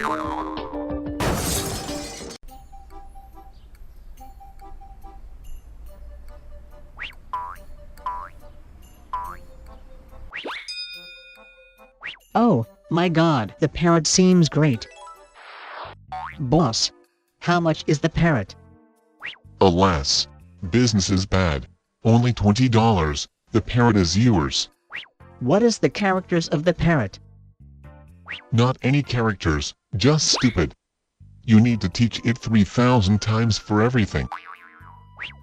Oh, my God, the parrot seems great. Boss, how much is the parrot? Alas, business is bad. Only $20. The parrot is yours. What is the characters of the parrot? Not any characters, just stupid. You need to teach it 3,000 times for everything.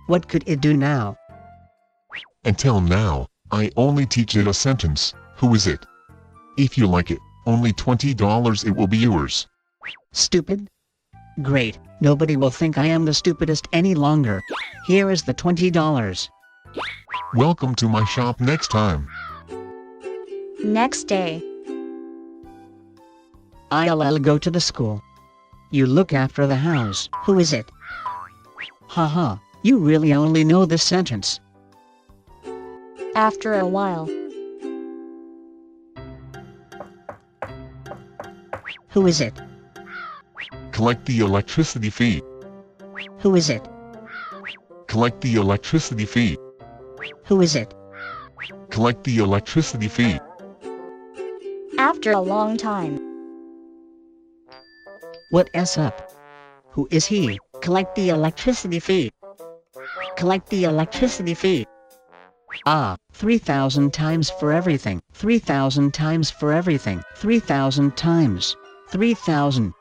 What could it do now? Until now, I only teach it a sentence. Who is it? If you like it, only $20 it will be yours. Stupid? Great, nobody will think I am the stupidest any longer. Here is the $20. Welcome to my shop next time. Next day. I'll go to the school. You look after the house. Who is it? Haha, you really only know this sentence. After a while. Who is it? Collect the electricity fee. Who is it? Collect the electricity fee. Who is it? Collect the electricity fee. After a long time. What's up? Who is he? Collect the electricity fee. Collect the electricity fee. Ah, 3,000 times for everything. 3,000 times for everything. 3,000 times. 3,000.